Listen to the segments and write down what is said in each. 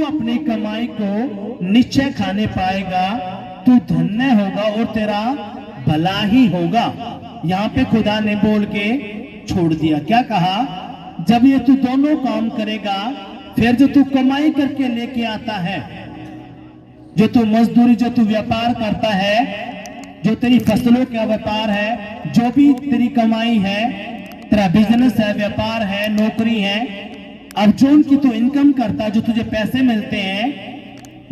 अपनी कमाई को निश्चय खाने पाएगा, तू धन्य होगा और तेरा भला ही होगा। यहाँ पे खुदा ने बोल के छोड़ दिया। क्या कहा? जब ये तू दोनों काम करेगा, फिर जो तू कमाई करके लेके आता है, जो तू मजदूरी, जो तू व्यापार करता है, जो तेरी फसलों का व्यापार है, जो भी तेरी कमाई है, तेरा बिजनेस है, व्यापार है, नौकरी है, अब जो उनकी तू इनकम करता है, जो तुझे पैसे मिलते हैं,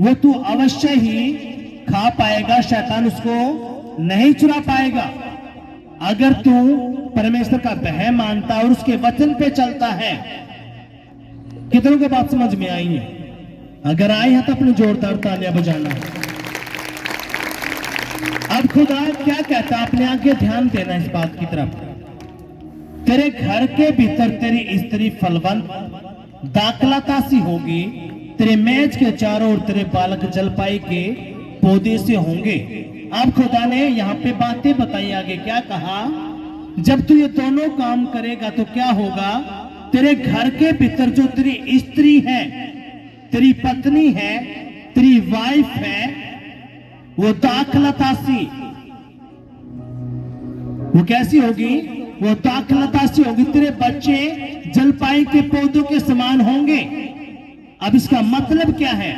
वो तू अवश्य ही खा पाएगा। शैतान उसको नहीं चुरा पाएगा। अगर तू परमेश्वर का भय मानता और उसके वचन पे चलता है। कितनों को बात समझ में आई है? अगर आई है तो अपने जोरदार तालियां बजाना। अब खुदा क्या कहता है, अपने आगे ध्यान देना इस बात की तरफ। तेरे घर के भीतर तेरी स्त्री फलवंत दाखलता सी होगी, तेरे मेज के चारों ओर तेरे बालक जलपाई के पौधे से होंगे। अब खुदा ने यहाँ पे बातें बताई आगे। क्या कहा? जब तू ये दोनों काम करेगा तो क्या होगा? तेरे घर के भीतर जो तेरी स्त्री है, तेरी पत्नी है, तेरी वाइफ है, वो दाखलता सी, वो कैसी होगी? वो दाखलता सी होगी। तेरे बच्चे जलपाई के पौधों के समान होंगे। अब इसका मतलब क्या है?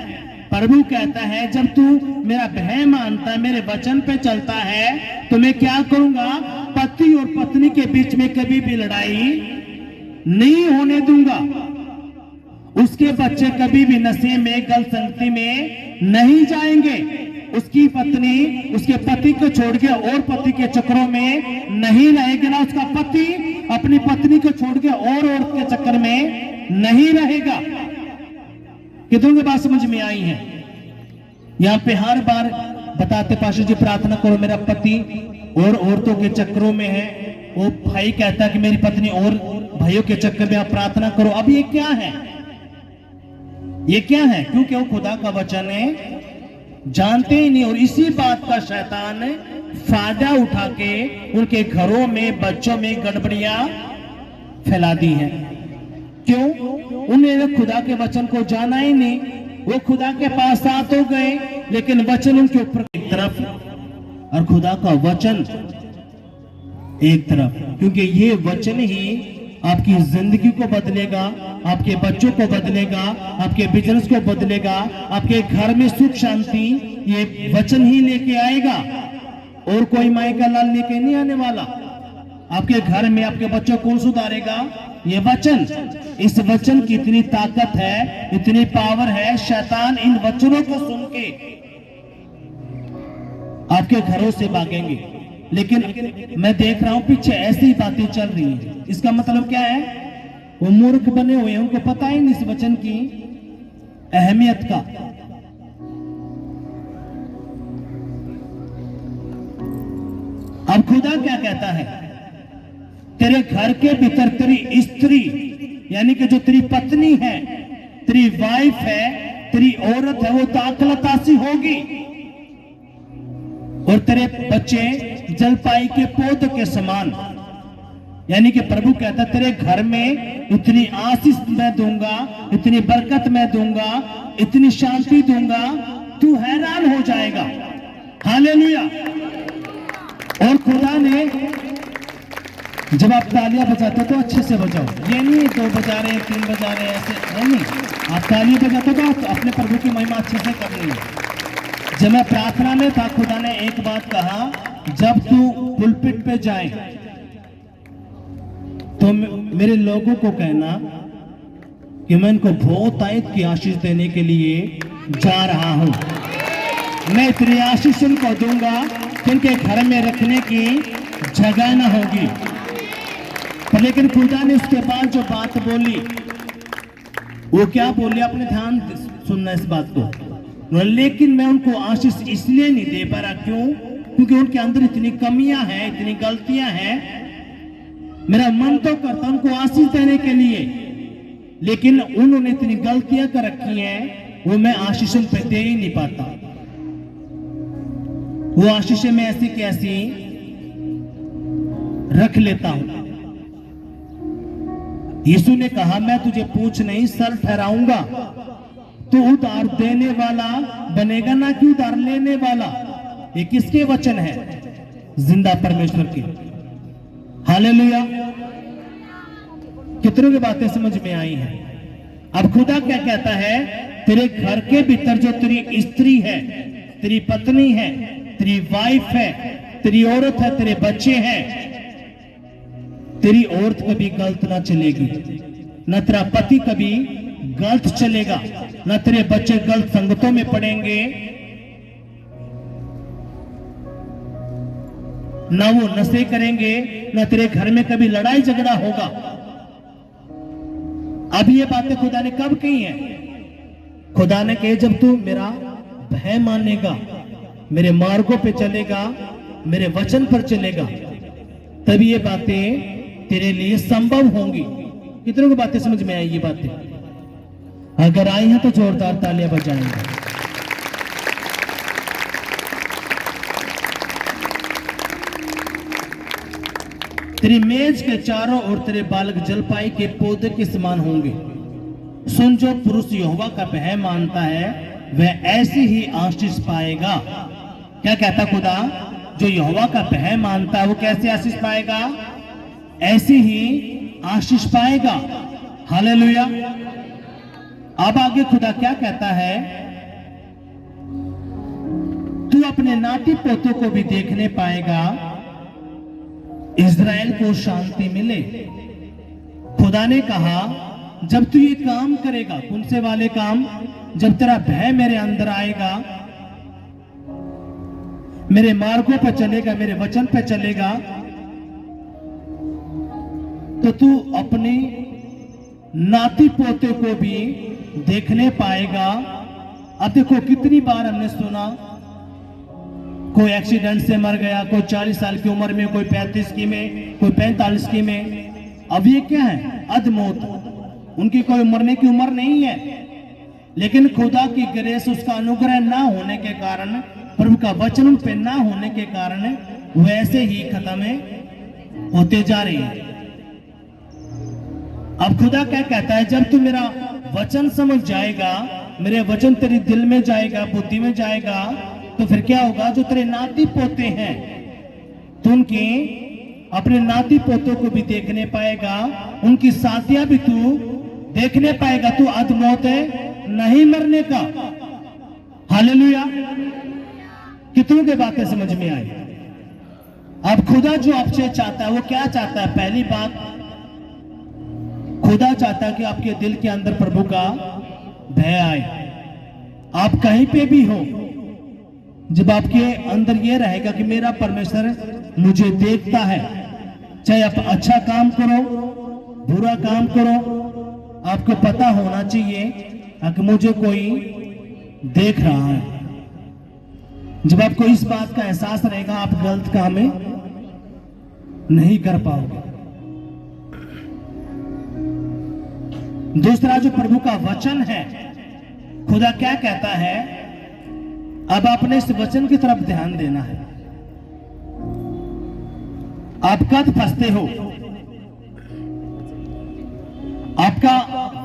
प्रभु कहता है, जब तू मेरा भय मानता है, मेरे वचन पे चलता है, तो मैं क्या करूंगा? पति और पत्नी के बीच में कभी भी लड़ाई नहीं होने दूंगा। उसके बच्चे कभी भी नशे में, गलत संगति में नहीं जाएंगे। उसकी पत्नी उसके पति को छोड़ के और पति के चक्करों में नहीं रहेगी, ना उसका पति अपनी पत्नी को छोड़ के और औरत के चक्कर में नहीं रहेगा। कितनों की बात समझ में आई है? यहाँ पे हर बार बताते पाशा जी, प्रार्थना करो मेरा पति और औरतों के चक्करों में है। वो भाई कहता है कि मेरी पत्नी और भाइयों के चक्कर में आप प्रार्थना करो। अब ये क्या है? ये क्या है? क्योंकि वो खुदा का वचन है, जानते ही नहीं। और इसी बात का शैतान फायदा उठा के उनके घरों में, बच्चों में गड़बड़ियां फैला दी है। क्यों? उन्हें खुदा के वचन को जाना ही नहीं। वो खुदा के पास आ तो गए, लेकिन वचन उनके ऊपर एक तरफ और खुदा का वचन एक तरफ। क्योंकि ये वचन ही आपकी जिंदगी को बदलेगा, आपके बच्चों को बदलेगा, आपके बिजनेस को बदलेगा, आपके घर में सुख शांति ये वचन ही लेके आएगा। और कोई माई का लाल लेके नहीं आने वाला। आपके घर में आपके बच्चों कौन सुधारेगा? ये वचन। इस वचन की इतनी ताकत है, इतनी पावर है। शैतान इन वचनों को सुन के आपके घरों से भागेंगे। लेकिन मैं देख रहा हूं पीछे ऐसी बातें चल रही हैं। इसका मतलब क्या है? वो मूर्ख बने हुए हैं, उनको पता ही नहीं इस वचन की अहमियत का। अब खुदा क्या कहता है? तेरे घर के भीतर तेरी स्त्री, यानी कि जो तेरी पत्नी है, तेरी वाइफ है, तेरी औरत है, वो दाखलता सी होगी। और तेरे बच्चे जलपाई के पौधे के समान, यानी कि प्रभु कहता है तेरे घर में इतनी आशीष मैं दूंगा, इतनी बरकत मैं दूंगा, इतनी शांति दूंगा, तू हैरान हो जाएगा। हालेलुया। और खुदा ने, जब आप तालियां बजाते तो अच्छे से बजाओ। ये नहीं 2 बजा रहे, 3 बजा रहे, ऐसे नहीं। आप तालियां बजाते तो अपने प्रभु की महिमा अच्छे से करनी है। जब मैं प्रार्थना में था, खुदा ने एक बात कहा, जब तू पुलपिट पे जाए तो मेरे लोगों को कहना कि मैं इनको बहुत आयत की आशीष देने के लिए जा रहा हूं। मैं इतनी आशीष उनको दूंगा कि उनके घर में रखने की जगह ना होगी। पर लेकिन खुदा ने उसके बाद जो बात बोली, वो क्या बोली? अपने ध्यान सुनना इस बात को। लेकिन मैं उनको आशीष इसलिए नहीं दे पा रहा। क्यों? क्योंकि उनके अंदर इतनी कमियां हैं, इतनी गलतियां हैं। मेरा मन तो करता उनको आशीष देने के लिए, लेकिन उन्होंने इतनी गलतियां कर रखी हैं, वो मैं आशीषों पे दे ही नहीं पाता। वो आशीषें मैं ऐसी कैसी रख लेता हूं। यीशु ने कहा, मैं तुझे पूछ नहीं सर ठहराऊंगा। तो उधार देने वाला बनेगा, ना कि उधार लेने वाला। ये किसके वचन है? जिंदा परमेश्वर के। हालेलुया। कितनों की बातें समझ में आई हैं? अब खुदा क्या कहता है? तेरे घर के भीतर जो तेरी स्त्री है, तेरी पत्नी है, तेरी वाइफ है, तेरी औरत है, तेरे बच्चे हैं, तेरी औरत कभी गलत ना चलेगी, न तेरा पति कभी गलत चलेगा, न तेरे बच्चे गलत संगतों में पड़ेंगे, न वो नशे करेंगे, न तेरे घर में कभी लड़ाई झगड़ा होगा। अब ये बातें खुदा ने कब कही है? खुदा ने कही जब तू मेरा भय मानेगा, मेरे मार्गों पे चलेगा, मेरे वचन पर चलेगा, तभी ये बातें तेरे लिए संभव होंगी। कितनों की बातें समझ में आई? ये बातें अगर आई हैं तो जोरदार तालियां बजाएंगे। तेरी मेज के चारों ओर तेरे बालक जलपाई के पौधे के समान होंगे। सुन, जो पुरुष यहोवा का भय मानता है वह ऐसे ही आशीष पाएगा। क्या कहता खुदा? जो यहोवा का भय मानता है वो कैसे आशीष पाएगा? ऐसे ही आशीष पाएगा। हालेलुया। अब आगे खुदा क्या कहता है? तू अपने नाती पोतों को भी देखने पाएगा, इज़राइल को शांति मिले। खुदा ने कहा जब तू ये काम करेगा, कौन से वाले काम? जब तेरा भय मेरे अंदर आएगा, मेरे मार्गों पर चलेगा, मेरे वचन पर चलेगा, तो तू अपने नाती पोते को भी देखने पाएगा। अब देखो कितनी बार हमने सुना कोई एक्सीडेंट से मर गया, कोई 40 साल की उम्र में, कोई 35 की में, कोई 45 की में। अब ये क्या है? अधमौत। उनकी कोई मरने की उम्र नहीं है, लेकिन खुदा की ग्रेस, उसका अनुग्रह ना होने के कारण, प्रभु का वचन उन पे ना होने के कारण वैसे ही खत्म होते जा रहे हैं। अब खुदा क्या कहता है? जब तू मेरा वचन समझ जाएगा, मेरे वचन तेरे दिल में जाएगा, बुद्धि में जाएगा, तो फिर क्या होगा? जो तेरे नाती पोते हैं, तो उनके अपने नाती पोतों को भी देखने पाएगा, उनकी शादियां भी तू देखने पाएगा। तू अधमौत नहीं मरने का। हालेलुया। कितनों की बातें समझ में आई? अब खुदा जो आपसे चाहता है वो क्या चाहता है? पहली बात, खुदा चाहता है कि आपके दिल के अंदर प्रभु का भय आए। आप कहीं पे भी हो, जब आपके अंदर यह रहेगा कि मेरा परमेश्वर मुझे देखता है, चाहे आप अच्छा काम करो, बुरा काम करो, आपको पता होना चाहिए कि मुझे कोई देख रहा है। जब आपको इस बात का एहसास रहेगा, आप गलत काम नहीं कर पाओगे। दूसरा, जो प्रभु का वचन है, खुदा क्या कहता है? अब आपने इस वचन की तरफ ध्यान देना है। आप कब फंसते हो? आपका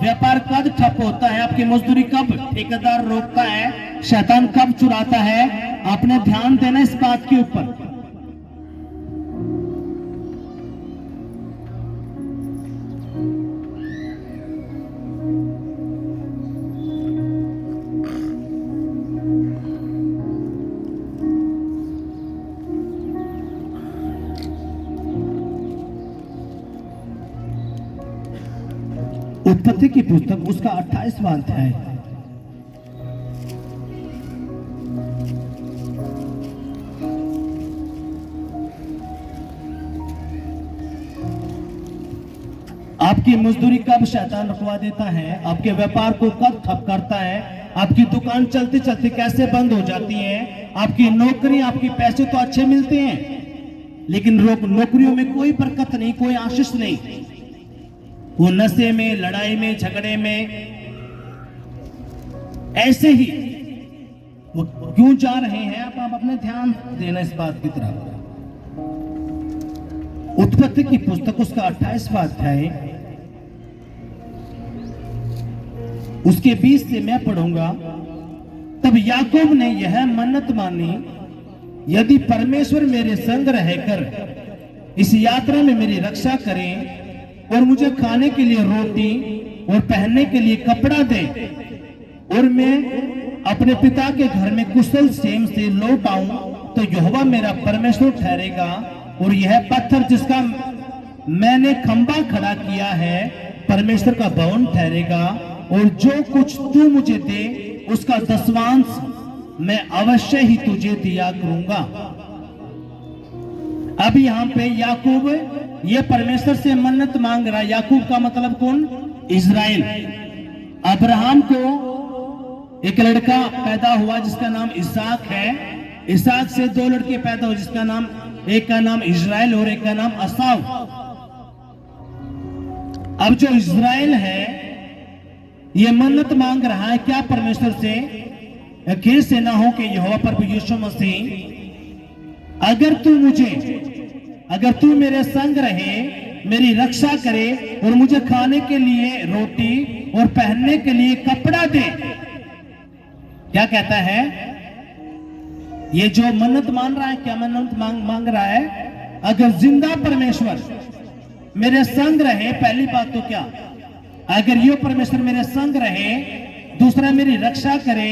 व्यापार कब ठप होता है? आपकी मजदूरी कब ठेकेदार रोकता है? शैतान कब चुराता है? आपने ध्यान देना इस बात के ऊपर। उत्पत्ति की पुस्तक उसका 28वां अध्याय। आपकी मजदूरी कब शैतान रुकवा देता है? आपके व्यापार को कब ठप करता है? आपकी दुकान चलते चलते कैसे बंद हो जाती है? आपकी नौकरी, आपके पैसे तो अच्छे मिलते हैं, लेकिन नौकरियों में कोई बरकत नहीं, कोई आशीष नहीं। वो नशे में, लड़ाई में, झगड़े में, ऐसे ही वो क्यों जा रहे हैं? आप अपने ध्यान देना इस बात की तरफ। उत्पत्ति की पुस्तक उसका 28वां अध्याय उसके 20 से मैं पढ़ूंगा। तब याकूब ने यह मन्नत मानी, यदि परमेश्वर मेरे संग रहकर इस यात्रा में मेरी रक्षा करे और मुझे खाने के लिए रोटी और पहनने के लिए कपड़ा दे और मैं अपने पिता के घर में कुशल क्षेम से लौट आऊं, तो यहोवा मेरा परमेश्वर ठहरेगा और यह पत्थर जिसका मैंने खंबा खड़ा किया है परमेश्वर का भवन ठहरेगा, और जो कुछ तू मुझे दे उसका दसवांश मैं अवश्य ही तुझे दिया करूंगा। अब यहाँ पे याकूब ये परमेश्वर से मन्नत मांग रहा है। याकूब का मतलब कौन? इज़राइल। अब्राहम को एक लड़का पैदा हुआ जिसका नाम इसहाक है। इसहाक से 2 लड़के पैदा हुए जिसका नाम, एक का नाम इज़राइल और एक का नाम असाव। अब जो इज़राइल है ये मन्नत मांग रहा है क्या परमेश्वर से, खेद से ना हो कि यहोवा प्रभु यीशु मसीह अगर तू मेरे संग रहे, मेरी रक्षा करे और मुझे खाने के लिए रोटी और पहनने के लिए कपड़ा दे। क्या कहता है? ये जो मन्नत मान रहा है, क्या मन्नत मांग रहा है? अगर जिंदा परमेश्वर मेरे संग रहे, पहली बात तो क्या, अगर ये परमेश्वर मेरे संग रहे, दूसरा मेरी रक्षा करे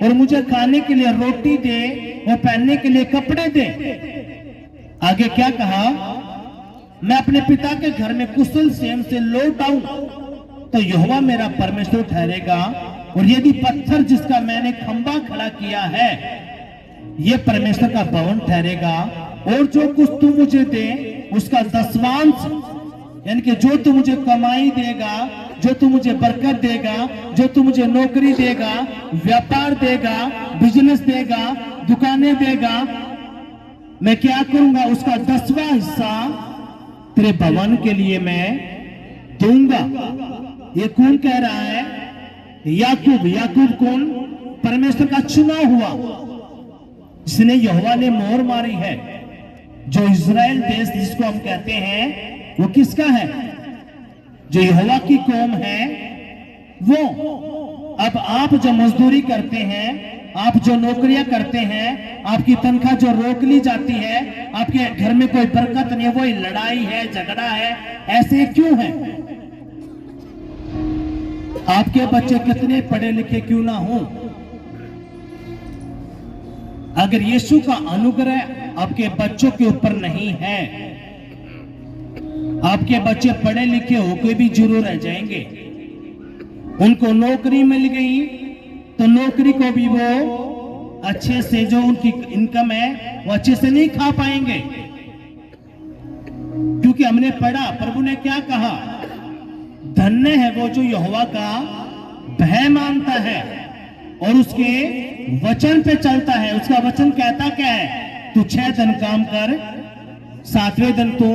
और मुझे खाने के लिए रोटी दे और पहनने के लिए कपड़े दे। आगे क्या कहा? मैं अपने पिता के घर में कुशल क्षेम से लौट आऊं, तो यहोवा मेरा परमेश्वर ठहरेगा और यदि पत्थर जिसका मैंने खंबा खड़ा किया है ये परमेश्वर का भवन ठहरेगा, और जो कुछ तू मुझे दे उसका दसवांश, यानी कि जो तू मुझे कमाई देगा, जो तू मुझे बरकत देगा, जो तू मुझे नौकरी देगा, व्यापार देगा, बिजनेस देगा, दुकानें देगा, मैं क्या करूंगा? उसका 10वां हिस्सा तेरे भवन के लिए मैं दूंगा। ये कौन कह रहा है? याकूब। याकूब कौन? परमेश्वर का चुना हुआ, जिसने यहोवा ने मोहर मारी है। जो इज़राइल देश जिसको हम कहते हैं वो किसका है? जो यहोवा की कौम है वो। अब आप जो मजदूरी करते हैं, आप जो नौकरियां करते हैं, आपकी तनख्वाह जो रोक ली जाती है, आपके घर में कोई बरकत नहीं है, वही लड़ाई है, झगड़ा है, ऐसे क्यों है? आपके बच्चे कितने पढ़े लिखे क्यों ना हो, अगर यीशु का अनुग्रह आपके बच्चों के ऊपर नहीं है, आपके बच्चे पढ़े लिखे होकर भी जरूर रह जाएंगे। उनको नौकरी मिल गई तो नौकरी को भी वो अच्छे से, जो उनकी इनकम है वो अच्छे से नहीं खा पाएंगे, क्योंकि हमने पढ़ा, प्रभु ने क्या कहा? धन्य है वो जो यहोवा का भय मानता है और उसके वचन पे चलता है। उसका वचन कहता क्या है? तू 6 दिन काम कर, 7वें दिन तू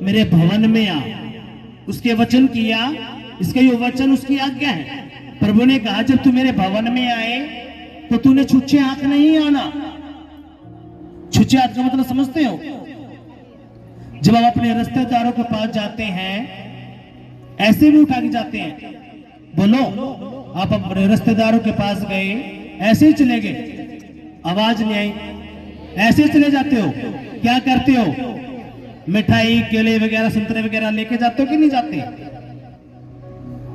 मेरे भवन में आ। उसके वचन किया, इसका ये वचन उसकी आज्ञा है। प्रभु ने कहा जब तू मेरे भवन में आए तो तूने छुच्छे हाथ नहीं आना। छुच्छे हाथ का मतलब समझते हो? जब आप अपने रिश्तेदारों के पास जाते हैं, ऐसे भी उठा के जाते हैं। बोलो, आप अपने रिश्तेदारों के पास गए, ऐसे ही चले गए, आवाज नहीं आई, ऐसे ही चले जाते हो। क्या करते हो? मिठाई, केले वगैरह, संतरे वगैरह लेके जाते हो कि नहीं जाते?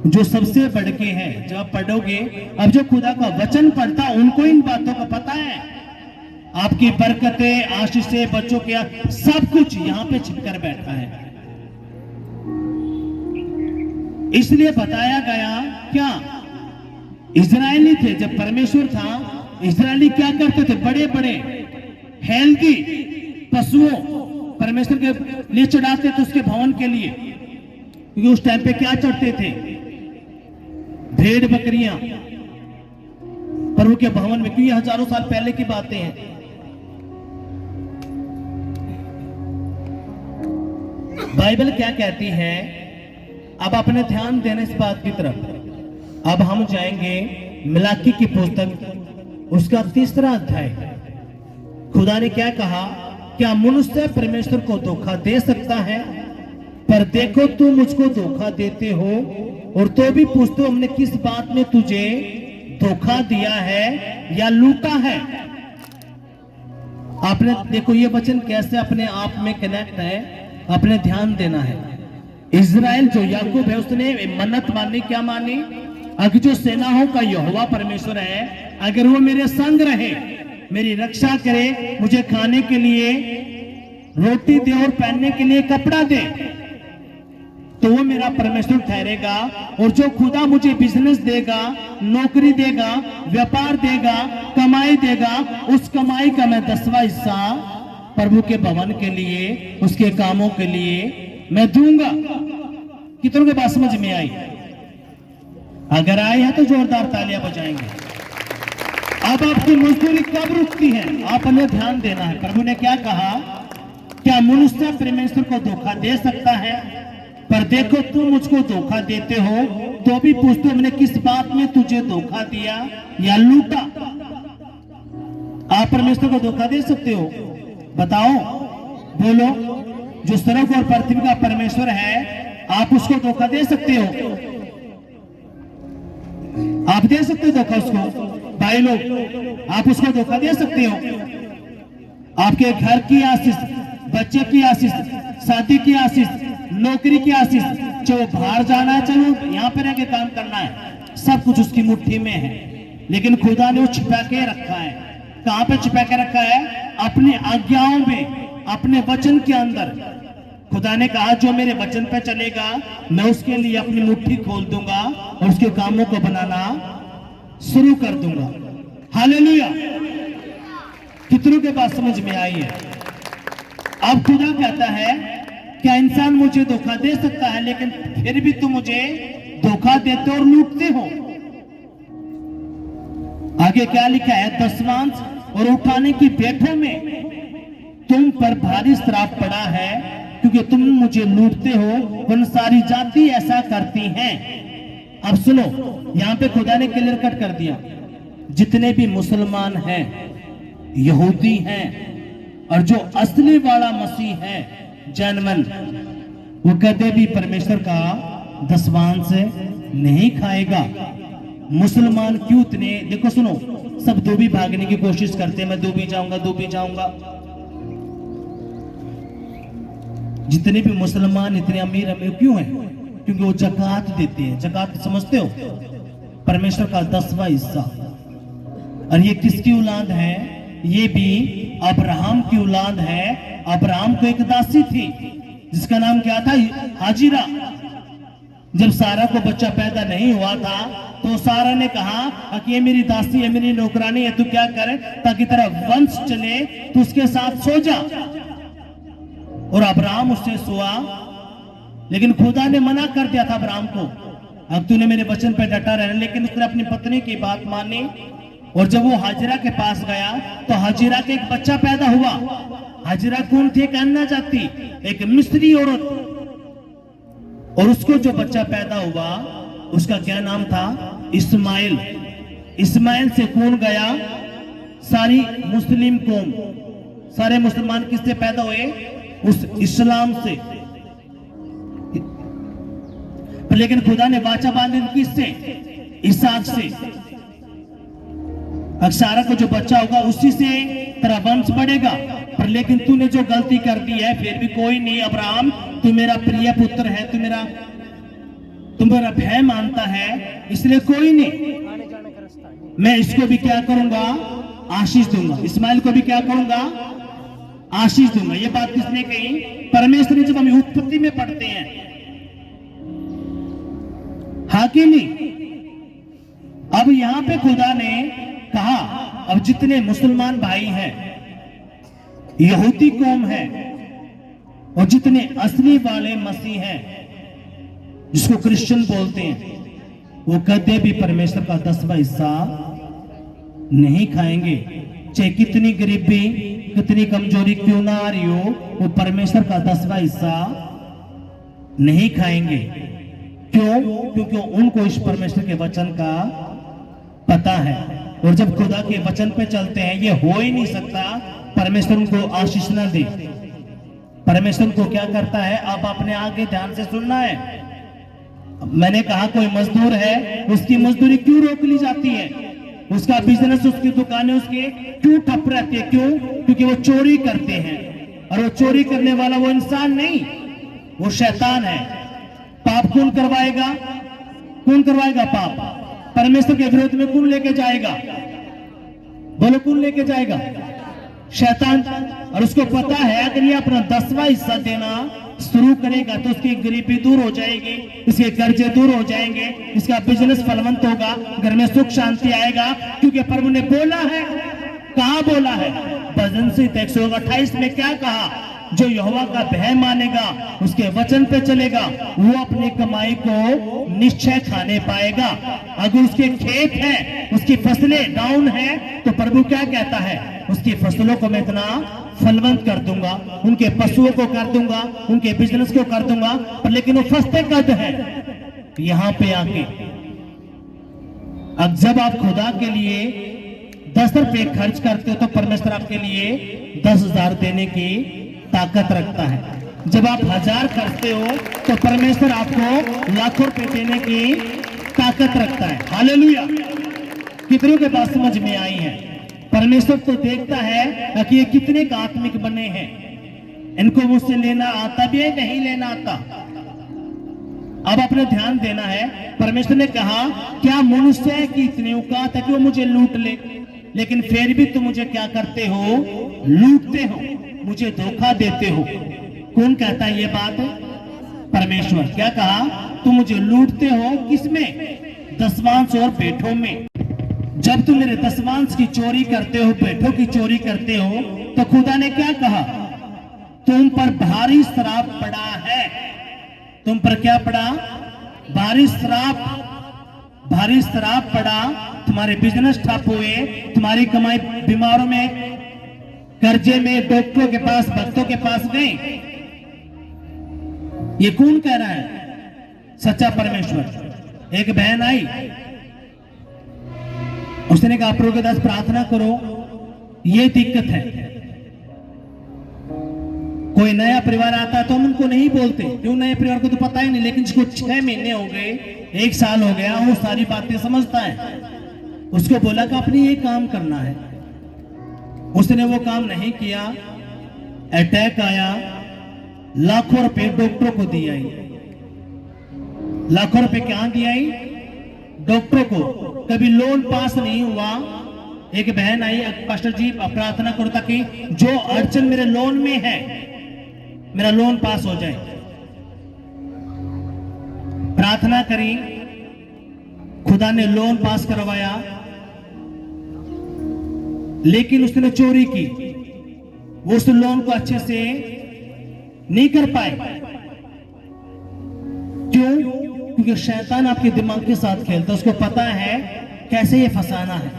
जो सबसे बढ़ के है, जब आप पढ़ोगे, अब जो खुदा का वचन पढ़ता उनको इन बातों का पता है। आपकी बरकतें, आशीषें, बच्चों के सब कुछ यहाँ पे छिपकर बैठा है। इसलिए बताया गया क्या? इजरायली थे, जब परमेश्वर था, इजरायली क्या करते थे? बड़े बड़े हेल्दी पशुओं परमेश्वर के लिए चढ़ाते थे, उसके भवन के लिए। क्योंकि उस टाइम पे क्या चढ़ते थे? भेड़ बकरियां प्रभु के भवन में, क्योंकि हजारों साल पहले की बातें हैं। बाइबल क्या कहती है? अब अपने ध्यान देने इस बात की तरफ। अब हम जाएंगे मिलाकी की पुस्तक, उसका 3रा अध्याय। खुदा ने क्या कहा? क्या मनुष्य परमेश्वर को धोखा दे सकता है? पर देखो तुम मुझको धोखा देते हो और तो भी पूछते हो हमने किस बात में तुझे धोखा दिया है या लूटा है। आपने देखो ये वचन कैसे अपने आप में कनेक्ट है, अपने ध्यान देना है। इज़राइल जो याकूब है उसने मन्नत मानी, क्या मानी? अगर जो सेनाओं का यहोवा परमेश्वर है, अगर वो मेरे संग रहे, मेरी रक्षा करे, मुझे खाने के लिए रोटी दे और पहनने के लिए कपड़ा दे, तो वो मेरा परमेश्वर ठहरेगा। और जो खुदा मुझे बिजनेस देगा, नौकरी देगा, व्यापार देगा, कमाई देगा, उस कमाई का मैं 10वां हिस्सा प्रभु के भवन के लिए, उसके कामों के लिए मैं दूंगा। कितनों के बात समझ में आई? अगर आए हैं तो जोरदार तालियां बजाएंगे। अब आपकी मजदूरी कब रुकती है? आपने ध्यान देना है। प्रभु ने क्या कहा? क्या मनुष्य परमेश्वर को धोखा दे सकता है? पर देखो तुम मुझको धोखा देते हो, तो भी पूछते हो हमने किस बात में तुझे धोखा दिया या लूटा। आप परमेश्वर को धोखा दे सकते हो? बताओ, बोलो। जो स्वर्ग और पृथ्वी का परमेश्वर है, आप उसको धोखा दे सकते हो? आप दे सकते हो धोखा उसको? भाई लोग, आप उसको धोखा दे सकते हो? आपके घर की आशीष, बच्चे की आशीष, शादी की आशीष, नौकरी की आशीष, चाहे बाहर जाना है, चाहे यहाँ पे रह के काम करना है, सब कुछ उसकी मुट्ठी में है। लेकिन खुदा ने वो छिपा के रखा है। कहां पे छिपा के रखा है? अपनी आज्ञाओं में, अपने वचन के अंदर। खुदा ने कहा जो मेरे वचन पे चलेगा, मैं उसके लिए अपनी मुट्ठी खोल दूंगा और उसके कामों को बनाना शुरू कर दूंगा। हालेलुया। कितनों के बात समझ में आई है? अब खुदा कहता है क्या इंसान मुझे धोखा दे सकता है, लेकिन फिर भी तुम मुझे धोखा देते और लूटते हो। आगे क्या लिखा है? दशमांश और उठाने की भेंटों में तुम पर भारी श्राप पड़ा है, क्योंकि तुम मुझे लूटते हो, वरना सारी जाति ऐसा करती हैं। अब सुनो, यहां पे खुदा ने क्लियर कट कर दिया, जितने भी मुसलमान हैं, यहूदी हैं, और जो असली वाला मसीह है, जनमन, वो कदे भी परमेश्वर का दशमांश नहीं खाएगा। मुसलमान क्यों इतने, देखो सुनो, सब डूबी भागने की कोशिश करते हैं, मैं डूबी जाऊंगा, डूबी जाऊंगा। जितने भी मुसलमान इतने अमीर अमीर क्यों हैं? क्योंकि वो जकात देते हैं। जकात समझते हो? परमेश्वर का 10वां हिस्सा। और ये किसकी औलाद है? ये भी अब्राहम की औलाद है। अब्राहम को एक दासी थी जिसका नाम क्या था? हाजिरा। जब सारा को बच्चा पैदा नहीं हुआ था, तो सारा ने कहा कि ये मेरी दासी है, मेरी नौकरानी है, तू क्या करे ताकि तेरा वंश चले, तू उसके साथ सो जा। और अब्राहम उससे सोआ, लेकिन खुदा ने मना कर दिया था अब्राहम को, अब तूने मेरे वचन पे डटा रहना। लेकिन उसने अपनी पत्नी की बात मानी, और जब वो हाजिरा के पास गया तो हाजिरा के एक बच्चा पैदा हुआ। हाजिरा कौन थी? एक अन्ना जाति, एक मिस्री औरत। और उसको जो बच्चा पैदा हुआ उसका क्या नाम था? इस्माइल। इस्माइल से कौन गया? सारी मुस्लिम कौम, सारे मुसलमान किससे पैदा हुए? उस इस्लाम से। लेकिन खुदा ने वाचा बांधी किससे? इसहाक से। सारा को जो बच्चा होगा उसी से तेरा वंश बढ़ेगा। पर लेकिन तूने जो गलती कर दी है, फिर भी कोई नहीं अब्राहम, तू मेरा प्रिय पुत्र है, तू मेरा भय मानता है, इसलिए कोई नहीं, मैं इसको भी क्या करूंगा? आशीष दूंगा। इस्माइल को भी क्या करूंगा? आशीष दूंगा। ये बात किसने कही? परमेश्वर ने। जब हम उत्पत्ति में पढ़ते हैं, हाँ कि नहीं? अब यहां पे खुदा ने कहा, अब जितने मुसलमान भाई हैं, यहूदी कौम है, और जितने असली वाले मसीह हैं, जिसको क्रिश्चियन बोलते हैं, वो कदे भी परमेश्वर का 10वां हिस्सा नहीं खाएंगे। चाहे कितनी गरीबी, कितनी कमजोरी क्यों ना आ रही हो, वो परमेश्वर का 10वां हिस्सा नहीं खाएंगे। क्यों? क्योंकि उनको इस परमेश्वर के वचन का पता है। और जब खुदा के वचन पे चलते हैं, ये हो ही नहीं सकता परमेश्वर उनको आशीष न दे। परमेश्वर को क्या करता है? आप अपने आगे ध्यान से सुनना है। मैंने कहा कोई मजदूर है, उसकी मजदूरी क्यों रोक ली जाती है? उसका बिजनेस, उसकी दुकानें उसके क्यों ठप रहती है? क्यों? क्योंकि वो चोरी करते हैं, और वो चोरी करने वाला वो इंसान नहीं, वो शैतान है। पाप कौन करवाएगा? कौन करवाएगा पाप? परमेश्वर के विरोध में कौन लेके जाएगा? बोलो, कौन लेके जाएगा? शैतान। और उसको पता है अगर ये अपना 10वां हिस्सा देना शुरू करेगा तो उसकी गरीबी दूर हो जाएगी, इसके कर्जे दूर हो जाएंगे, इसका बिजनेस फलवंत होगा, घर में सुख शांति आएगा, क्योंकि प्रभु ने बोला है। कहा बोला है? भजन संहिता 128 में क्या कहा? जो यहोवा का भय मानेगा, उसके वचन पे चलेगा, वो अपनी कमाई को निश्चय खाने पाएगा। अगर उसके खेत है, उसकी फसलें डाउन है, तो प्रभु क्या कहता है? उसकी फसलों को मैं इतना फलवंत कर दूंगा, उनके पशुओं को कर दूंगा, उनके बिजनेस को कर दूंगा, पर लेकिन वो फंसते कद है यहां पे आके। अब जब आप खुदा के लिए 10 रुपए खर्च करते हो तो परमेश्वर आपके लिए 10,000 देने की ताकत रखता है। जब आप 1000 खर्चते हो तो परमेश्वर आपको लाखों रुपए देने की ताकत रखता है। हालेलुया। कितनों के बात समझ में आई है? परमेश्वर तो देखता है कि ये कितने का आत्मिक बने हैं, इनको मुझसे लेना आता भी है, नहीं लेना आता। अब अपने ध्यान देना है। परमेश्वर ने कहा, क्या मनुष्य है कि इतने औकात है कि वो मुझे लूट ले, लेकिन फिर भी तुम मुझे क्या करते हो? लूटते हो, मुझे धोखा देते हो। कौन कहता है ये बात? परमेश्वर। क्या कहा? तुम मुझे लूटते हो, किसमें? दसवांश और पेठों में। जब तुम मेरे दसवांश की चोरी करते हो, पेठों की चोरी करते हो, तो खुदा ने क्या कहा? तुम पर भारी श्राप पड़ा है। तुम पर क्या पड़ा? भारी श्राप। भारी श्राप पड़ा। तुम्हारे बिजनेस ठप हुए, तुम्हारी कमाई बीमारों में, कर्जे में, डॉक्टरों के पास, भक्तों के पास गए। ये कौन कह रहा है? सच्चा परमेश्वर। एक बहन आई, उसने कहा, प्रभु के दास प्रार्थना करो, ये दिक्कत है। कोई नया परिवार आता है तो हम उनको नहीं बोलते, क्यों? नए परिवार को तो पता ही नहीं, लेकिन जिसको 6 महीने हो गए, 1 साल हो गया, वो सारी बातें समझता है। उसको बोला कि अपनी ये काम करना है, उसने वो काम नहीं किया, अटैक आया, लाखों रुपए डॉक्टरों को दिया। लाखों रुपए क्या दिया? डॉक्टरों को। कभी लोन पास नहीं हुआ। एक बहन आई, पास्टर जी प्रार्थना करो ताकि जो अड़चन मेरे लोन में है, मेरा लोन पास हो जाए। प्रार्थना करी, खुदा ने लोन पास करवाया, लेकिन उसने चोरी की, वो उस लोन को अच्छे से नहीं कर पाए। क्यों? क्योंकि शैतान आपके दिमाग के साथ खेलता है, उसको पता है कैसे ये फंसाना है।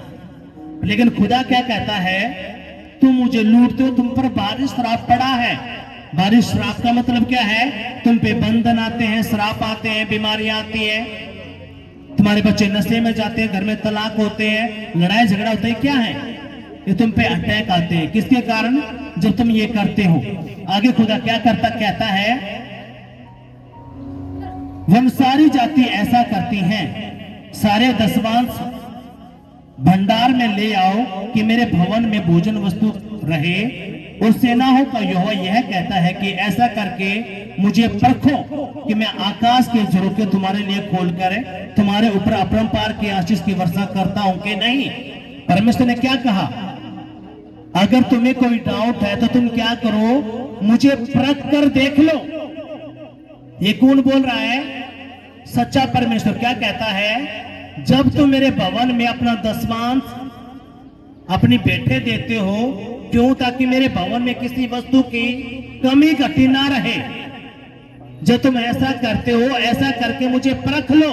लेकिन खुदा क्या कहता है? तुम मुझे लूटते हो, तुम पर भारी श्राप पड़ा है। भारी श्राप का मतलब क्या है? तुम पे बंधन आते हैं, श्राप आते हैं, बीमारियां आती है, तुम्हारे बच्चे नशे में जाते हैं, घर में तलाक होते हैं, लड़ाई झगड़ा होता है। क्या है ये? तुम पे अटैक आते हैं। किसके कारण? जब तुम ये करते हो। आगे खुदा क्या करता? कहता है, वह सारी जाति ऐसा करती हैं, सारे दसवांश भंडार में ले आओ कि मेरे भवन में भोजन वस्तु रहे। और सेनाओं का यहोवा यह कहता है कि ऐसा करके मुझे परखो कि मैं आकाश के झरोखे तुम्हारे लिए खोलकर तुम्हारे ऊपर अपरंपार की आशीष की वर्षा करता हूं कि नहीं। परमेश्वर ने क्या कहा? अगर तुम्हें कोई डाउट है तो तुम क्या करो? मुझे परख कर देख लो। ये कौन बोल रहा है? सच्चा परमेश्वर। क्या कहता है? जब तुम मेरे भवन में अपना दसवांश अपनी बेटे देते हो, क्यों? ताकि मेरे भवन में किसी वस्तु की कमी घटी ना रहे। जब तुम ऐसा करते हो, ऐसा करके मुझे परख लो।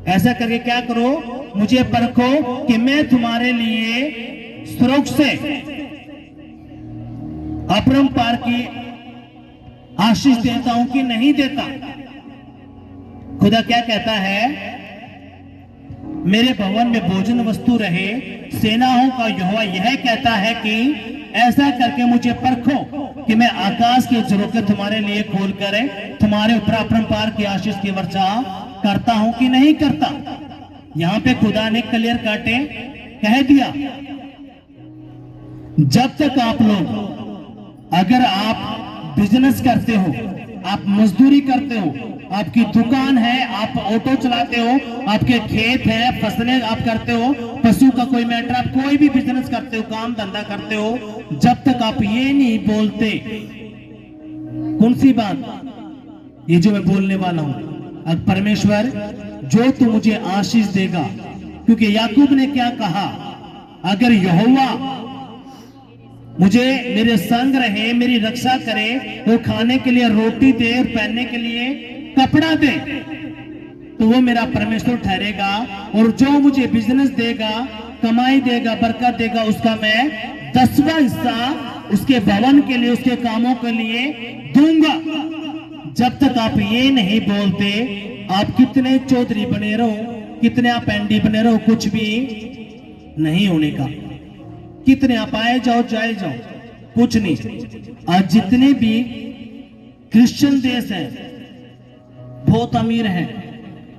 ऐसा करके क्या करो? मुझे परखो कि मैं तुम्हारे लिए स्वर्ग से अपरंपार की आशीष देता हूं कि नहीं देता। खुदा क्या कहता है? मेरे भवन में भोजन वस्तु रहे। सेनाओं का यहोवा यह कहता है कि ऐसा करके मुझे परखो कि मैं आकाश के झरोखे तुम्हारे लिए खोलकर तुम्हारे ऊपर अपरंपार की आशीष की वर्षा करता हूं कि नहीं करता। यहां पे खुदा ने क्लियर काटे कह दिया, जब तक आप लोग, अगर आप बिजनेस करते हो, आप मजदूरी करते हो, आपकी दुकान है, आप ऑटो चलाते हो, आपके खेत है, फसलें आप करते हो, पशु का कोई मैटर, आप कोई भी बिजनेस करते हो, काम धंधा करते हो, जब तक आप ये नहीं बोलते, कौन सी बात, ये जो मैं बोलने वाला हूं, अब परमेश्वर जो तू मुझे आशीष देगा, क्योंकि याकूब ने क्या कहा, अगर यहोवा मुझे मेरे संग रहे, मेरी रक्षा करे, वो खाने के लिए रोटी दे और पहनने के लिए कपड़ा दे, तो वो मेरा परमेश्वर ठहरेगा, और जो मुझे बिजनेस देगा, कमाई देगा, बरकत देगा, उसका मैं 10वां हिस्सा उसके भवन के लिए, उसके कामों के लिए दूंगा। जब तक आप ये नहीं बोलते, आप कितने चौधरी बने रहो, कितने आप एंडी बने रहो, कुछ भी नहीं होने का। कितने आप आए जाओ जाए जाओ, कुछ नहीं। आज जितने भी क्रिश्चियन देश हैं बहुत अमीर हैं,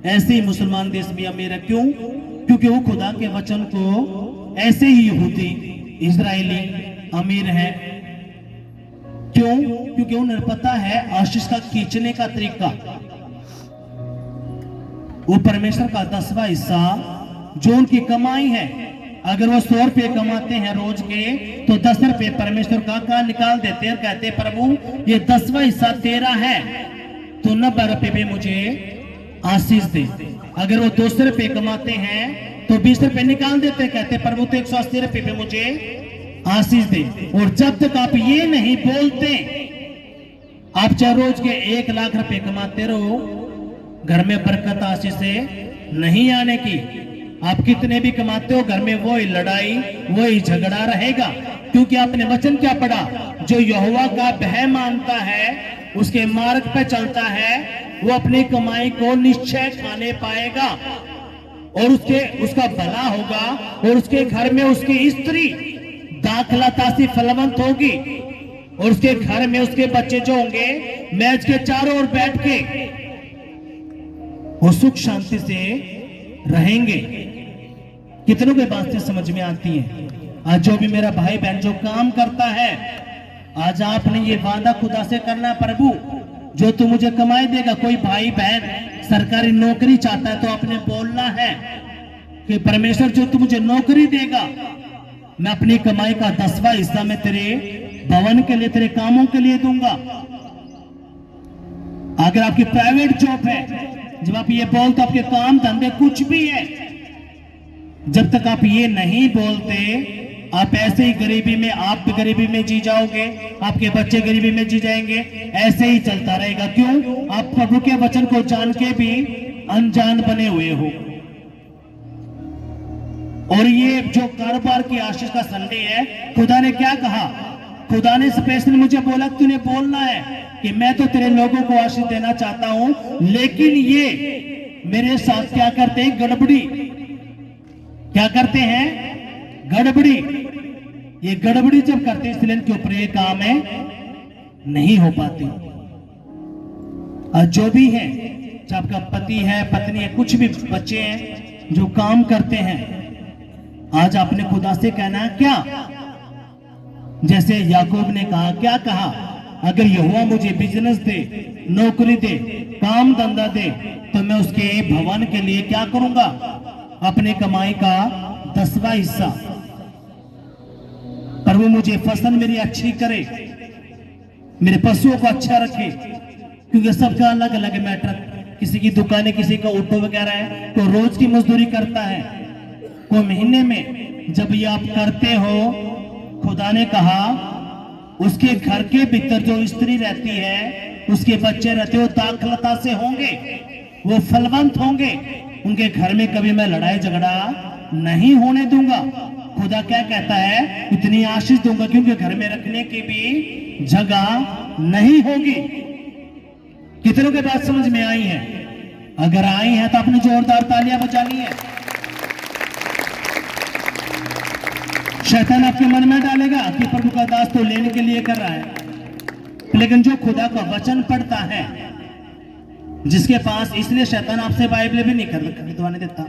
ऐसे ही मुसलमान देश भी अमीर है। क्यों? क्योंकि वो खुदा के वचन को, ऐसे ही यहूदी इजरायली अमीर है। क्यों? क्योंकि उन्हें पता है आशीष का खींचने का तरीका। वो परमेश्वर का 10वां हिस्सा जो उनकी कमाई है, अगर वो 100 रुपये कमाते हैं रोज के, तो 10 रुपये परमेश्वर का निकाल देते हैं और कहते हैं, प्रभु ये 10वां हिस्सा तेरा है, तो 90 रुपये में मुझे आशीष दे। अगर वो 200 रुपये कमाते हैं तो 20 रुपये निकाल देते हैं, कहते हैं प्रभु तो 180 रुपये में मुझे आशीष दे। और जब तक आप ये नहीं बोलते, आप चाहे रोज के 1 लाख रुपए कमाते रहो, घर में बरकत आशीष से नहीं आने की। आप कितने भी कमाते हो, घर में वही लड़ाई, वही झगड़ा रहेगा। क्योंकि आपने वचन क्या पढ़ा, जो यहोवा का भय मानता है, उसके मार्ग पे चलता है, वो अपनी कमाई को निश्चय खाने पाएगा, और उसका भला होगा, और उसके घर में उसकी स्त्री दाखलता से फलवंत होगी, और उसके घर में उसके बच्चे जो होंगे मैच के चारों ओर बैठ के वो सुख शांति से रहेंगे। कितनों के बातें समझ में आती हैं? आज जो भी मेरा भाई बहन जो काम करता है, आज आपने ये वादा खुदा से करना, प्रभु जो तू मुझे कमाई देगा। कोई भाई बहन सरकारी नौकरी चाहता है तो आपने बोलना है कि परमेश्वर जो तू मुझे नौकरी देगा, मैं अपनी कमाई का 10वां हिस्सा में तेरे भवन के लिए, तेरे कामों के लिए दूंगा। अगर आपकी प्राइवेट जॉब है, जब आप ये बोलते, आपके काम धंधे कुछ भी है, जब तक आप ये नहीं बोलते, आप ऐसे ही गरीबी में, आप भी गरीबी में जी जाओगे, आपके बच्चे गरीबी में जी जाएंगे, ऐसे ही चलता रहेगा। क्यों? आप प्रभु के वचन को जान के भी अनजान बने हुए हो। और ये जो कारोबार की आशीष का संडे है, खुदा ने क्या कहा? खुदा ने स्पेशल मुझे बोला, तूने बोलना है कि मैं तो तेरे लोगों को आशीष देना चाहता हूं, लेकिन ये मेरे साथ क्या करते हैं? गड़बड़ी। क्या करते हैं? गड़बड़ी। ये गड़बड़ी जब करते हैं, इसलिए इनके ऊपर ये काम है नहीं हो पाती। और जो भी है, चाहे आपका पति है, पत्नी है, कुछ भी बच्चे हैं जो काम करते हैं, आज आपने खुदा से कहना है क्या? जैसे याकूब ने कहा, क्या कहा? अगर यहोवा मुझे बिजनेस दे, नौकरी दे, काम धंधा दे, तो मैं उसके भवन के लिए क्या करूंगा? अपने कमाई का 10वां हिस्सा। पर वो मुझे फसल मेरी अच्छी करे, मेरे पशुओं को अच्छा रखे, क्योंकि सबका अलग अलग मैटर। किसी की दुकान है, किसी का ऑटो वगैरह है, तो रोज की मजदूरी करता है, कोई महीने में। जब ये आप करते हो, खुदा ने कहा उसके घर के भीतर जो स्त्री रहती है, उसके बच्चे रहते हो, दाखलता से होंगे, वो फलवंत होंगे, उनके घर में कभी मैं लड़ाई झगड़ा नहीं होने दूंगा। खुदा क्या कहता है? इतनी आशीष दूंगा, क्योंकि घर में रखने की भी जगह नहीं होगी। कितनों के बात समझ में आई है? अगर आई है तो आपने जोरदार तालियां बजानी है। शैतान आपके मन में डालेगा कि प्रभु का दास तो लेने के लिए कर रहा है, लेकिन जो खुदा का वचन पढ़ता है, जिसके पास, इसलिए शैतान आपसे बाइबल भी नहीं खरीदवाने देता।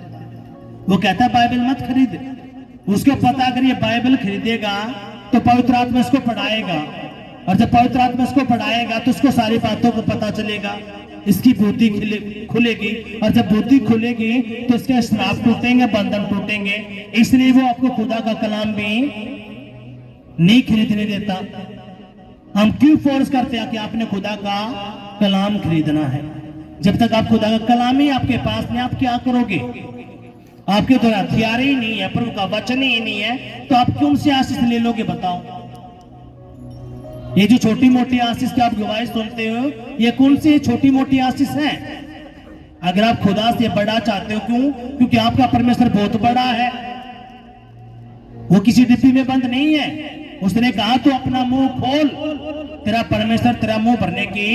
वो कहता है बाइबल मत खरीद। उसको पता अगर ये बाइबल खरीदेगा तो पवित्र आत्मा इसको पढ़ाएगा, और जब पवित्र आत्मा इसको पढ़ाएगा तो उसको सारी बातों को पता चलेगा, इसकी बुद्धि खुलेगी, और जब बुद्धि खुलेगी तो इसके श्राप टूटेंगे, बंधन टूटेंगे। इसलिए वो आपको खुदा का कलाम भी नहीं खरीदने देता। हम क्यों फोर्स करते हैं कि आपने खुदा का कलाम खरीदना है? जब तक आप खुदा का कलाम ही आपके पास नहीं, आप क्या करोगे? आपके तो हथियार ही नहीं है, प्रभु का वचन ही नहीं है, तो आप क्यों से आशीष ले लोगे? बताओ। ये जो छोटी मोटी आशीष की आप गवाही सुनते हो, ये कौन सी छोटी मोटी आशीष है? अगर आप खुदा से बड़ा चाहते हो, क्यों? क्योंकि आपका परमेश्वर बहुत बड़ा है, वो किसी डिब्बी में बंद नहीं है। उसने कहा तो अपना मुंह खोल, तेरा परमेश्वर तेरा मुंह भरने की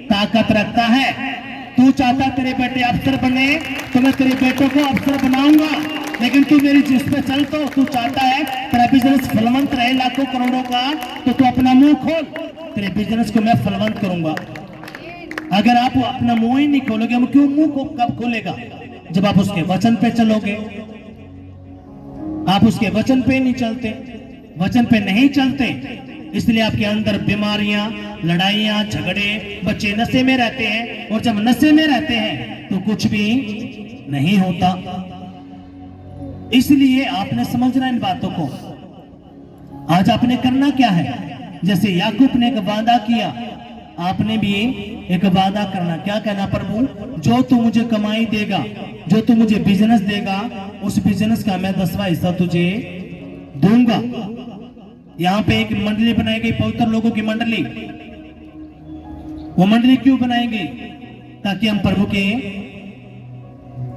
ताकत रखता है। तू चाहता तेरे बेटे अफसर बने तो मैं तेरे बेटों को अफसर बनाऊंगा, लेकिन तू मेरी जिस पे चल, तो तू चाहता है तेरा बिजनेस फलवंत रहे लाखों करोड़ों का, तो तू अपना मुंह खोल, तेरे बिजनेस को मैं फलवंत करूंगा। अगर आप अपना मुंह ही नहीं खोलोगे, हम क्यों मुंह को कब खोलेगा? जब आप उसके वचन पे चलोगे। आप उसके वचन पे नहीं चलते, वचन पे नहीं चलते, इसलिए आपके अंदर बीमारियां, लड़ाइयां, झगड़े, बच्चे नशे में रहते हैं, और जब नशे में रहते हैं तो कुछ भी नहीं होता। इसलिए आपने समझना इन बातों को। आज आपने करना क्या है? जैसे याकूब ने एक वादा किया, आपने भी एक वादा करना। क्या कहना? प्रभु, जो तू मुझे कमाई देगा, जो तू मुझे बिजनेस देगा, उस बिजनेस का मैं 10वां हिस्सा तुझे दूंगा। यहाँ पे एक मंडली बनाई गई, पवित्र लोगों की मंडली। वो मंडली क्यों बनाई गई? ताकि हम प्रभु के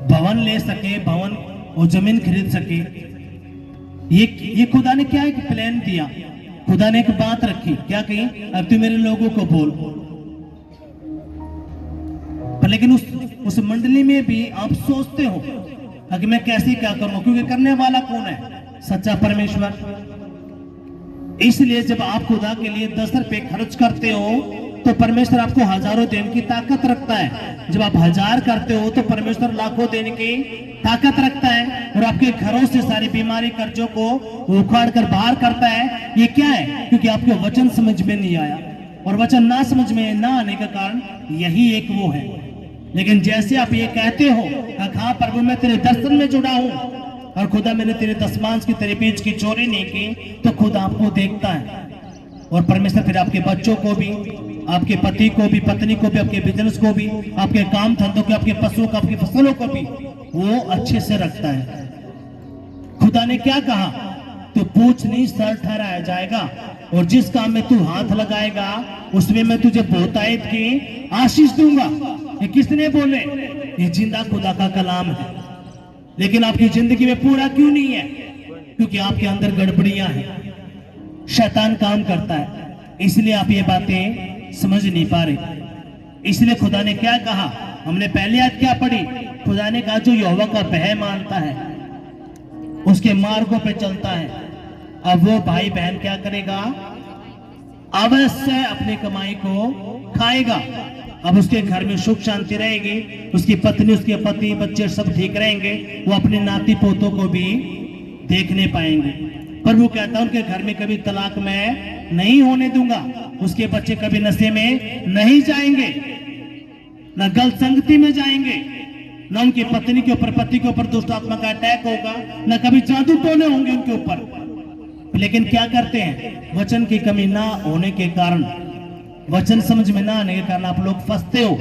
भवन ले सके, भवन और जमीन खरीद सके। ये खुदा ने क्या एक प्लान दिया, खुदा ने एक बात रखी। क्या कही? अब तू मेरे लोगों को बोल। पर लेकिन उस मंडली में भी आप सोचते हो कि मैं कैसे क्या करूं, क्योंकि करने वाला कौन है? सच्चा परमेश्वर। इसलिए जब आप खुदा के लिए 10 रुपए खर्च करते हो तो परमेश्वर आपको हजारों देने की ताकत रखता है। जब आप 1000 करते हो तो परमेश्वर लाखों देने की ताकत रखता है, और आपके घरों से सारी बीमारी, कर्जों को उखाड़ कर बाहर करता है। ये क्या है? क्योंकि आपको वचन समझ में नहीं आया, और वचन ना समझ में ना आने का कारण यही एक वो है। लेकिन जैसे आप ये कहते हो, हाँ प्रभु मैं तेरे दर्शन में जुड़ा हूं, और खुदा मैंने तेरे दसमांश की, तेरे बीच की चोरी नहीं की, तो खुदा आपको देखता है। और परमेश्वर फिर आपके बच्चों को भी, आपके पति को भी, पत्नी को भी, आपके बिजनेस को भी, आपके काम धंधों को, आपके पशुओं को, आपकी फसलों को भी वो अच्छे से रखता है। खुदा ने क्या कहा? तो पूछ नहीं, सर ठहराया जाएगा, और जिस काम में तू हाथ लगाएगा उसमें मैं तुझे बहुतायत की आशीष दूंगा। ये किसने बोले? ये जिंदा खुदा का कलाम है। लेकिन आपकी जिंदगी में पूरा क्यों नहीं है? क्योंकि आपके अंदर गड़बड़ियां हैं, शैतान काम करता है, इसलिए आप ये बातें समझ नहीं पा रहे। इसलिए खुदा ने क्या कहा? हमने पहले आज क्या पढ़ी? खुदा ने कहा जो यहोवा का भय मानता है, उसके मार्गों पे चलता है, अब वो भाई बहन क्या करेगा? अवश्य अपनी कमाई को खाएगा। अब उसके घर में सुख शांति रहेगी, उसकी पत्नी, उसके पति, बच्चे सब ठीक रहेंगे, वो अपने नाती पोतों को भी देखने पाएंगे। प्रभु कहता है उनके घर में कभी तलाक मैं नहीं होने दूंगा, उसके बच्चे कभी नशे में नहीं जाएंगे, न गलत संगति में जाएंगे, न उनकी पत्नी के ऊपर, पति के ऊपर दुष्ट आत्मा का अटैक होगा, न कभी जादू टोने होंगे उनके ऊपर। लेकिन क्या करते हैं? वचन की कमी ना होने के कारण, वचन समझ में ना आने के कारण आप लोग फंसते हो।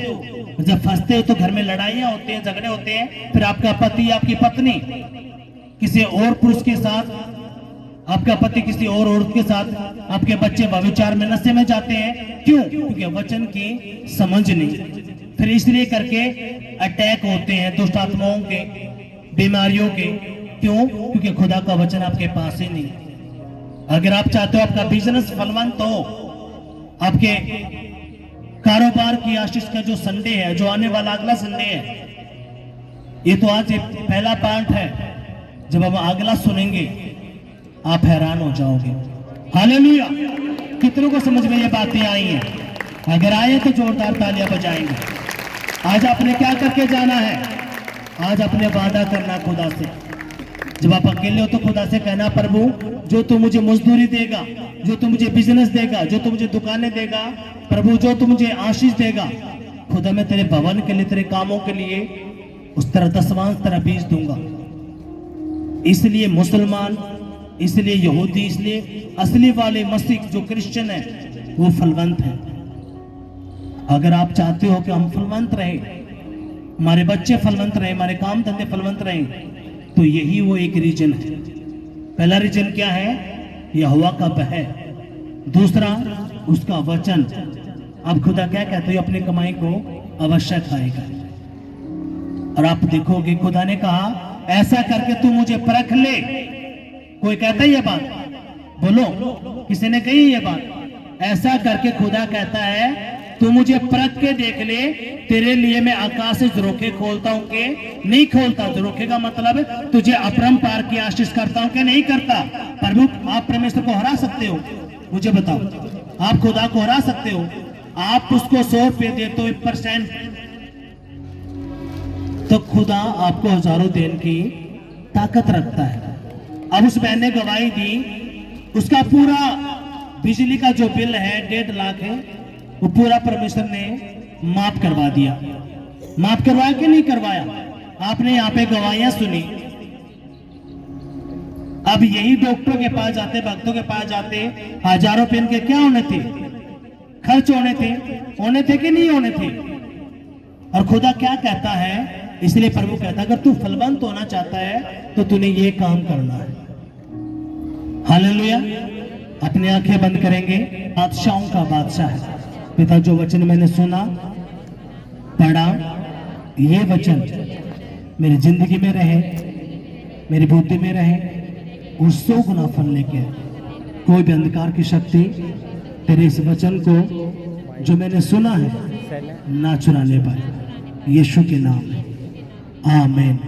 जब फंसते हो तो घर में लड़ाइयां होती हैं, झगड़े होते हैं, फिर आपका पति, आपकी पत्नी किसी और पुरुष के साथ, आपका पति किसी और औरत के साथ, आपके बच्चे व्यभिचार में, नशे में जाते हैं। क्यों? क्योंकि वचन की समझ नहीं। फिर इसलिए करके अटैक होते हैं दुष्ट आत्माओं के, बीमारियों के। क्यों? क्योंकि खुदा का वचन आपके पास ही नहीं। अगर आप चाहते हो आपका बिजनेस फलवंत हो, आपके कारोबार की आशीष का जो संडे है, जो आने वाला अगला संडे है, ये तो आज पहला पार्ट है। जब हम अगला सुनेंगे आप हैरान हो जाओगे। हालेलुया! कितनों को समझ में ये बातें आई हैं? अगर आए तो जोरदार तालियां बजाएंगे। आज आपने क्या करके जाना है? आज अपने वादा करना खुदा से। जब आप अकेले हो तो खुदा से कहना, प्रभु जो तू मुझे मजदूरी देगा, जो तू मुझे बिजनेस देगा, जो तू मुझे दुकानें देगा, प्रभु जो तू मुझे आशीष देगा, खुदा मैं तेरे भवन के लिए, तेरे कामों के लिए उस तरह दसवांश तरह बीज दूंगा। इसलिए मुसलमान, इसलिए यहूदी, इसलिए असली वाले मसीह जो क्रिश्चियन है वो फलवंत है। अगर आप चाहते हो कि हम फलवंत रहे, हमारे बच्चे फलवंत रहे, हमारे काम धंधे फलवंत रहे, तो यही वो एक रीजन है। पहला रीजन क्या है? यहोवा का भय। दूसरा उसका वचन। अब खुदा क्या कहते हो? अपनी कमाई को अवश्य खाएगा। और आप देखोगे खुदा ने कहा ऐसा करके तू मुझे परख ले। कोई कहता है ये बात? बोलो, किसी ने कही ये बात? ऐसा करके खुदा कहता है तू मुझे परख के देख ले, तेरे लिए मैं आकाश से झरोखे खोलता हूं कि नहीं खोलता। झरोखे का मतलब तुझे अपरंपार की आशीष करता हूं कि नहीं करता। प्रभु, आप परमेश्वर को हरा सकते हो? मुझे बताओ, आप खुदा को हरा सकते हो? आप उसको 100 रुपये देते हो 1%, तो खुदा आपको हजारों देने की ताकत रखता है। अब उस बहन ने गवाही दी, उसका पूरा बिजली का जो बिल है 1.5 लाख है, वो पूरा परमेश्वर ने माफ करवा दिया। माफ करवाया कि नहीं करवाया? आपने यहाँ पे गवाहियां सुनी। अब यही डॉक्टरों के पास जाते, भक्तों के पास जाते, हजारों पेन के क्या होने थे? खर्च होने थे कि नहीं होने थे? और खुदा क्या कहता है? इसलिए प्रभु कहता है अगर तू फलवंत होना चाहता है तो तूने ये काम करना है। हालेलुया। अपनी आंखें बंद करेंगे। बादशाहों का बादशाह है पिता। जो वचन मैंने सुना, पढ़ा, ये वचन मेरी जिंदगी में रहे, मेरी बुद्धि में रहे और 100 गुना फल लेके कोई भी अंधकार की शक्ति तेरे इस वचन को जो मैंने सुना है ना चुराने पाए। यीशु के नाम में आमीन।